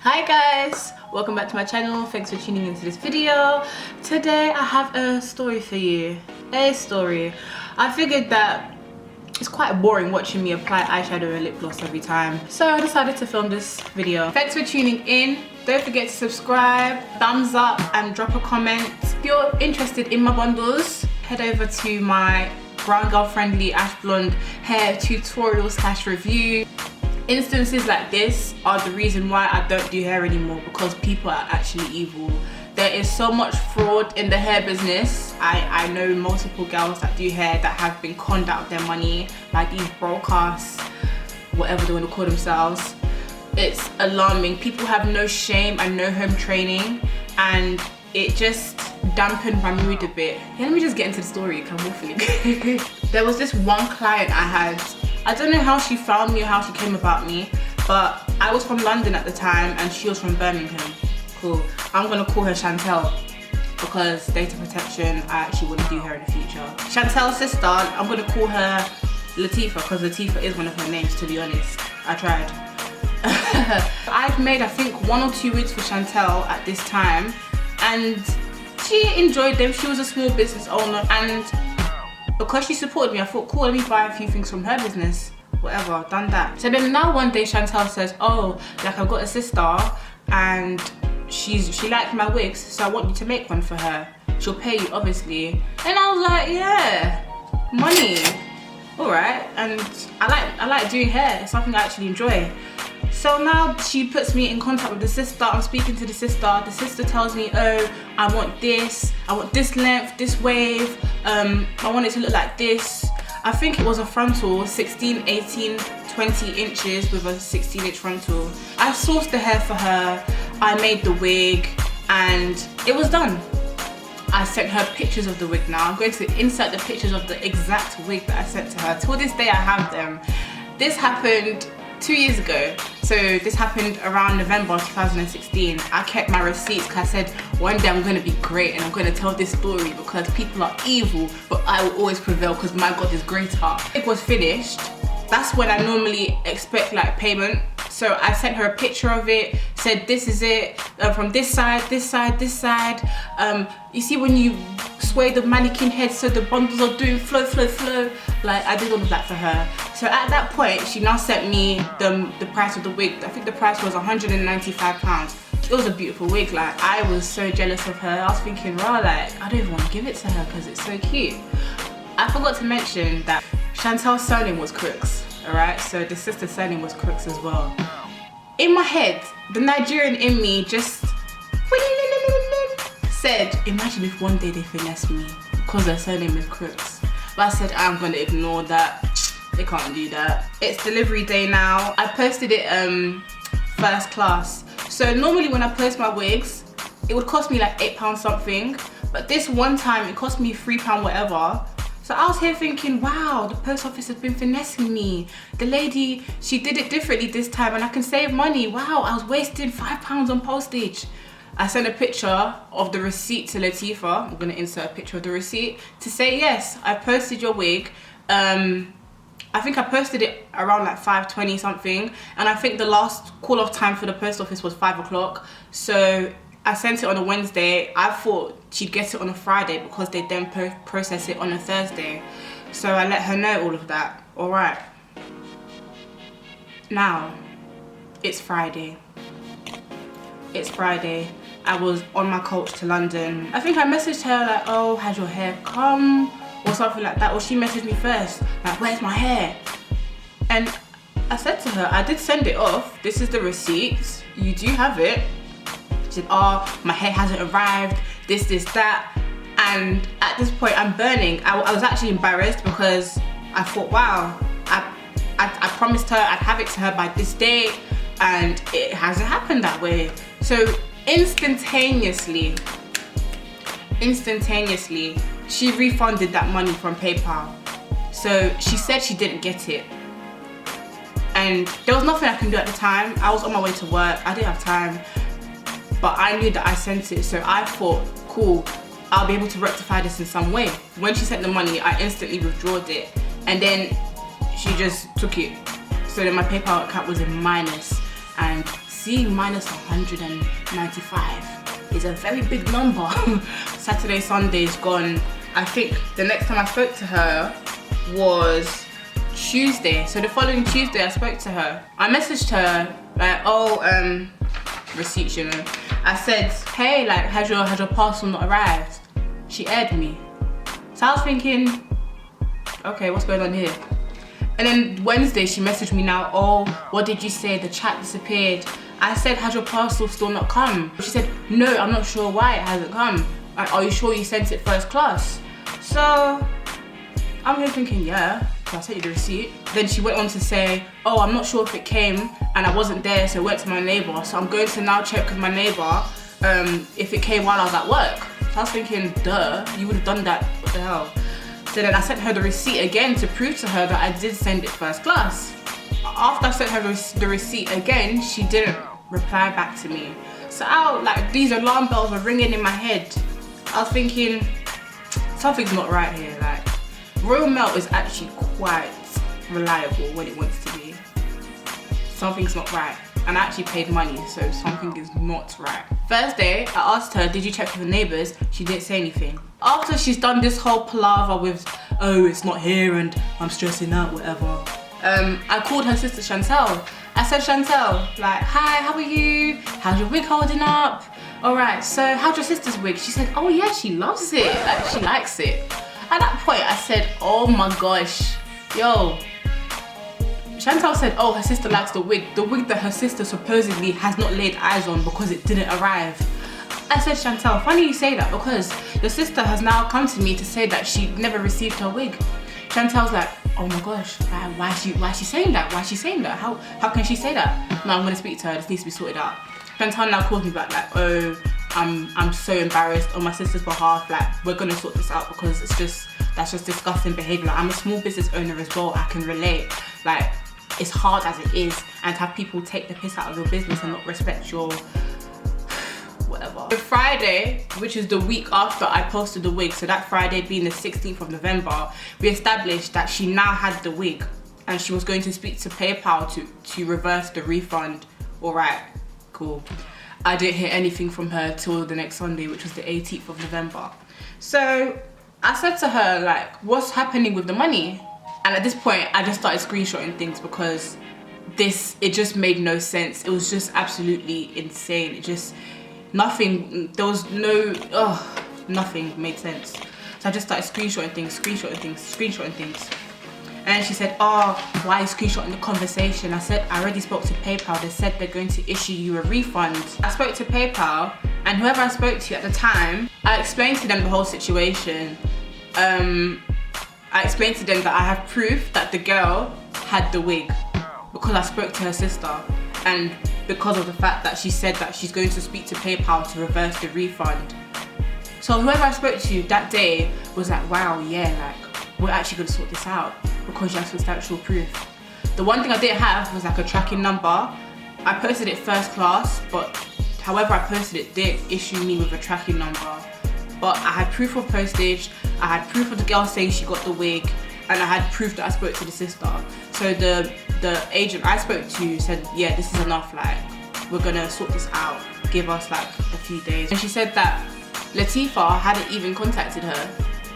Hi guys, welcome back to my channel. Thanks for tuning into this video. Today I have a story for you. A story. I figured that it's quite boring watching me apply eyeshadow and lip gloss every time, so I decided to film this video. Thanks for tuning in. Don't forget to subscribe, thumbs up and drop a comment. If you're interested in my bundles, head over to my brown girl friendly ash blonde hair tutorial / review. Instances like this are the reason why I don't do hair anymore, because people are actually evil. There is so much fraud in the hair business. I know multiple girls that do hair that have been conned out of their money by these broadcasts, whatever they want to call themselves. It's alarming. People have no shame and no home training, and it just dampened my mood a bit. Yeah, let me just get into the story because I'm awfully good. There was this one client I had. I don't know how she found me or how she came about me, but I was from London at the time and she was from Birmingham. Cool. I'm gonna call her Chantel because data protection, I actually want to do her in the future. Chantel's sister, I'm gonna call her Latifah because Latifah is one of her names, to be honest. I tried. I've made, I think, 1 or 2 wigs for Chantel at this time, and she enjoyed them. She was a small business owner, and because she supported me, I thought, cool, let me buy a few things from her business. Whatever, done that. So then now one day Chantel says, oh, like I've got a sister and she liked my wigs, so I want you to make one for her. She'll pay you, obviously. And I was like, yeah, money, all right. And I like doing hair. It's something I actually enjoy. So now she puts me in contact with the sister. I'm speaking to the sister. The sister tells me, oh, I want this length, this wave. I want it to look like this. I think it was a frontal, 16, 18, 20 inches with a 16-inch frontal. I sourced the hair for her. I made the wig and it was done. I sent her pictures of the wig now. I'm going to insert the pictures of the exact wig that I sent to her. Till this day I have them. This happened 2 years ago. So this happened around November 2016. I kept my receipts because I said one day I'm going to be great and I'm going to tell this story because people are evil, but I will always prevail because my God is greater. It was finished. That's when I normally expect like payment. So I sent her a picture of it, said this is it, from this side, this side, this side. You see when you sway the mannequin head so the bundles are doing flow, flow, flow. Like I did all of that for her. So at that point, she now sent me the price of the wig. I think the price was £195. It was a beautiful wig. Like I was so jealous of her. I was thinking, wow, like I don't even want to give it to her because it's so cute. I forgot to mention that Chantel's surname was Crooks. Alright, so the sister's surname was Crooks as well. In my head, the Nigerian in me just said, imagine if one day they finesse me because their surname is Crooks. But I said, I'm gonna ignore that. They can't do that. It's delivery day now. I posted it first class. So normally when I post my wigs, it would cost me like £8 something. But this one time it cost me £3 whatever. So I was here thinking, wow, the post office has been finessing me. The lady, she did it differently this time and I can save money. Wow, I was wasting £5 on postage. I sent a picture of the receipt to Latifah. I'm gonna insert a picture of the receipt to say, yes, I posted your wig. I think I posted it around like 5:20 something. And I think the last call off time for the post office was 5 o'clock. So I sent it on a Wednesday. I thought she'd get it on a Friday because they then process it on a Thursday. So I let her know all of that. All right. Now, it's Friday. It's Friday. I was on my coach to London. I think I messaged her like, oh, has your hair come? Or something like that. Or she messaged me first, like, where's my hair? And I said to her, I did send it off. This is the receipt. You do have it. She said, oh, my hair hasn't arrived, this, that. And at this point, I'm burning. I was actually embarrassed because I thought, wow, I promised her I'd have it to her by this date, and it hasn't happened that way. So instantaneously, she refunded that money from PayPal. So she said she didn't get it. And there was nothing I can do at the time. I was on my way to work, I didn't have time. But I knew that I sent it, so I thought, cool, I'll be able to rectify this in some way. When she sent the money, I instantly withdrawed it, and then she just took it. So then my PayPal account was in minus. and seeing minus 195 is a very big number. Saturday, Sunday's gone. I think the next time I spoke to her was Tuesday. So the following Tuesday I spoke to her. I messaged her like, oh, receipts, you know. I said, hey, like, has your parcel not arrived? She aired me. So I was thinking, okay, what's going on here? And then Wednesday she messaged me now, oh, what did you say? The chat disappeared. I said, has your parcel still not come? She said, no, I'm not sure why it hasn't come. Like, are you sure you sent it first class? So I'm here thinking, yeah, so I sent you the receipt. Then she went on to say, oh, I'm not sure if it came and I wasn't there, so I went to my neighbor. So I'm going to now check with my neighbor if it came while I was at work. So I was thinking, duh, you would have done that, what the hell? So then I sent her the receipt again to prove to her that I did send it first class. After I sent her the receipt again, she didn't reply back to me. So like, these alarm bells were ringing in my head. I was thinking, something's not right here. Like, Royal Mail is actually quite reliable when it wants to be. Something's not right. And I actually paid money, so something is not right. Thursday, I asked her, did you check with the neighbours? She didn't say anything. After she's done this whole palaver with, oh, it's not here and I'm stressing out, whatever. I called her sister Chantel. I said, Chantel, like, hi, how are you? How's your wig holding up? All right, so how's your sister's wig? She said, oh yeah, she loves it. Like, she likes it. At that point, I said, oh my gosh, yo. Chantal said, oh, her sister likes the wig that her sister supposedly has not laid eyes on because it didn't arrive. I said, Chantal, funny you say that because your sister has now come to me to say that she never received her wig. Chantal's like, oh my gosh, why is she saying that? Why is she saying that? How can she say that? No, I'm gonna speak to her, this needs to be sorted out. Chantal now calls me back like, oh, I'm so embarrassed on my sister's behalf, like, we're gonna sort this out because that's just disgusting behavior. Like, I'm a small business owner as well, I can relate. Like, it's hard as it is, and to have people take the piss out of your business and not respect your whatever. The Friday, which is the week after I posted the wig, so that Friday being the 16th of November, we established that she now had the wig and she was going to speak to PayPal to reverse the refund. All right, cool. I didn't hear anything from her till the next Sunday, which was the 18th of November. So I said to her, like, what's happening with the money? And at this point, I just started screenshotting things because it just made no sense. It was just absolutely insane. It just, nothing made sense. So I just started screenshotting things. And she said, oh, why are you screenshotting the conversation? I said, I already spoke to PayPal. They said they're going to issue you a refund. I spoke to PayPal, and whoever I spoke to at the time, I explained to them the whole situation. I explained to them that I have proof that the girl had the wig because I spoke to her sister, and because of the fact that she said that she's going to speak to PayPal to reverse the refund. So whoever I spoke to that day was like, wow, yeah, like, we're actually going to sort this out because you have substantial proof. The one thing I didn't have was like a tracking number. I posted it first class, but however I posted it didn't issue me with a tracking number. But I had proof of postage, I had proof of the girl saying she got the wig, and I had proof that I spoke to the sister. So the agent I spoke to said, yeah, this is enough, like, we're gonna sort this out, give us like a few days. And she said that Latifah hadn't even contacted her.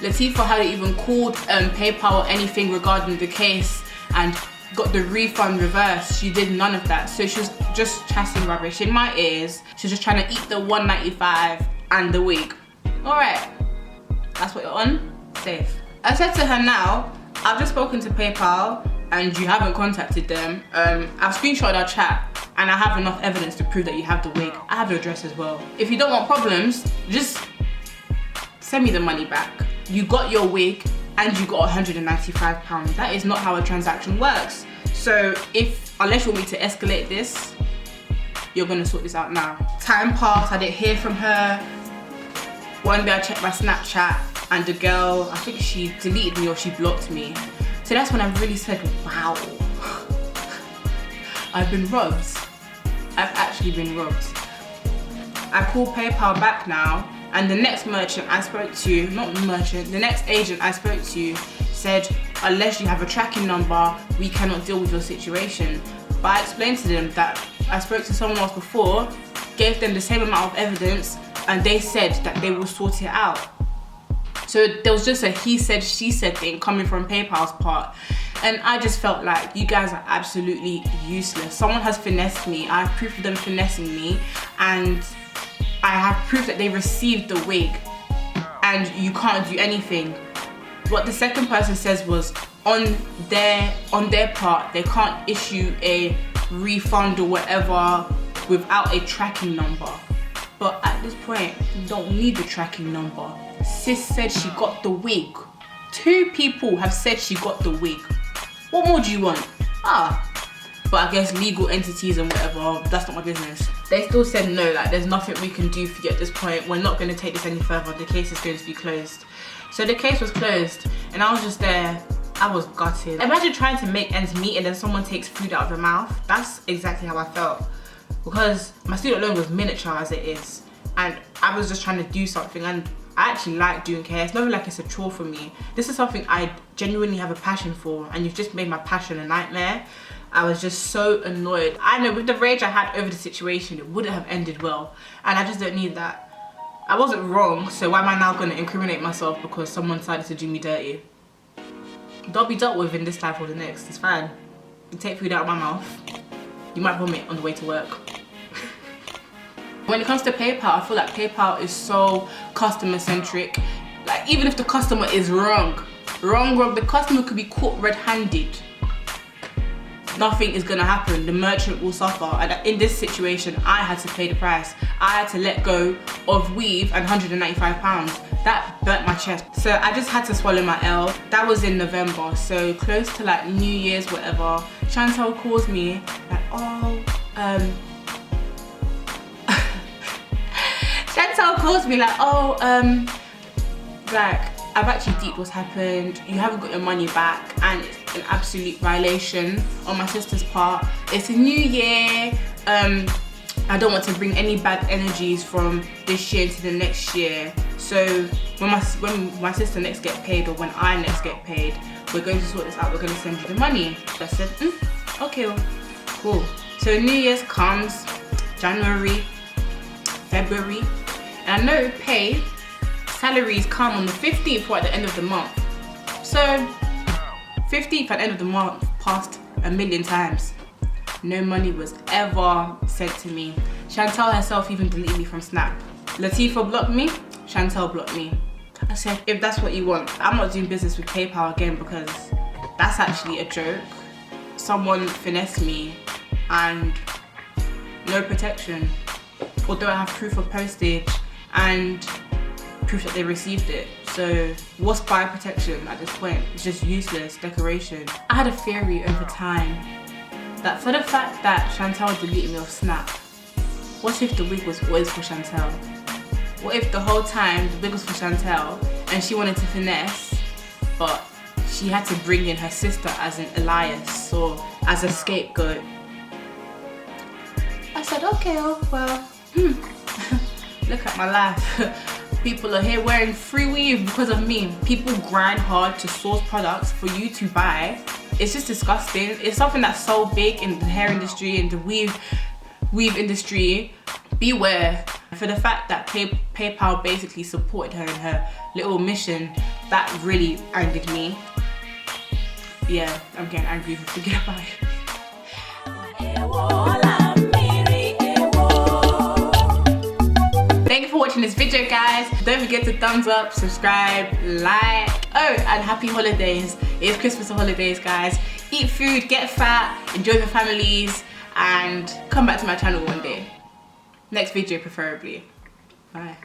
Latifah hadn't even called PayPal or anything regarding the case and got the refund reversed. She did none of that. So she was just chatting rubbish in my ears. She was just trying to eat the $195 and the wig. All right, that's what you're on, safe. I said to her now, I've just spoken to PayPal and you haven't contacted them. I've screenshotted our chat and I have enough evidence to prove that you have the wig. I have your address as well. If you don't want problems, just send me the money back. You got your wig and you got £195. That is not how a transaction works. So unless you want me to escalate this, you're gonna sort this out now. Time passed, I didn't hear from her. One day I checked my Snapchat and the girl, I think she deleted me or she blocked me. So that's when I really said, wow, I've been robbed. I've actually been robbed. I called PayPal back now, and the next merchant I spoke to, the next agent I spoke to said, unless you have a tracking number, we cannot deal with your situation. But I explained to them that I spoke to someone else before, gave them the same amount of evidence, and they said that they will sort it out. So there was just a he said, she said thing coming from PayPal's part. And I just felt like you guys are absolutely useless. Someone has finessed me. I have proof of them finessing me. And I have proof that they received the wig. And you can't do anything. What the second person says was on their part, they can't issue a refund or whatever without a tracking number. But at this point, you don't need the tracking number. Sis said she got the wig. 2 people have said she got the wig. What more do you want? But I guess legal entities and whatever, that's not my business. They still said no, like there's nothing we can do for you at this point. We're not going to take this any further. The case is going to be closed. So the case was closed and I was just there. I was gutted. Imagine trying to make ends meet and then someone takes food out of your mouth. That's exactly how I felt. Because my student loan was miniature as it is. And I was just trying to do something, and I actually like doing hair. It's not like it's a chore for me. This is something I genuinely have a passion for, and you've just made my passion a nightmare. I was just so annoyed. I know with the rage I had over the situation, it wouldn't have ended well. And I just don't need that. I wasn't wrong, so why am I now going to incriminate myself because someone decided to do me dirty? Don't be dealt with in this life or the next. It's fine. You take food out of my mouth. You might vomit on the way to work. When it comes to PayPal, I feel like PayPal is so customer centric. Like even if the customer is wrong, the customer could be caught red-handed. Nothing is gonna happen. The merchant will suffer. And in this situation, I had to pay the price. I had to let go of weave and £195. That burnt my chest. So I just had to swallow my L. That was in November, so close to like New Year's, whatever. Chantel calls me like, Chantel calls me like, like, I've actually deeped what's happened. You haven't got your money back, and it's an absolute violation on my sister's part. It's a new year. I don't want to bring any bad energies from this year into the next year. So when my sister next get paid, or when I next get paid, we're going to sort this out. We're going to send you the money. I said, okay, cool. So New Year's comes, January, February, and I know pay, salaries come on the 15th or at the end of the month. So 15th at the end of the month passed a million times. No money was ever sent to me. Chantel herself even deleted me from Snap. Latifa blocked me, Chantel blocked me. I said, if that's what you want, I'm not doing business with PayPal again, because that's actually a joke. Someone finessed me and no protection. Although I have proof of postage and proof that they received it. So what's buyer protection at this point? It's just useless decoration. I had a theory over time that for the fact that Chantel deleted me off Snap, what if the wig was always for Chantel? What if the whole time the wig was for Chantel and she wanted to finesse, but she had to bring in her sister as an alias or as a scapegoat? I said, okay, well, look at my life. People are here wearing free weave because of me. People grind hard to source products for you to buy. It's just disgusting. It's something that's so big in the hair industry and the weave industry. Beware. For the fact that PayPal basically supported her in her little mission, that really angered me. Yeah, I'm getting angry. Forget about it. Thank you for watching this video, guys. Don't forget to thumbs up, subscribe, like. Oh, and happy holidays. It's Christmas and holidays, guys. Eat food, get fat, enjoy your families, and come back to my channel one day. Next video preferably. Bye.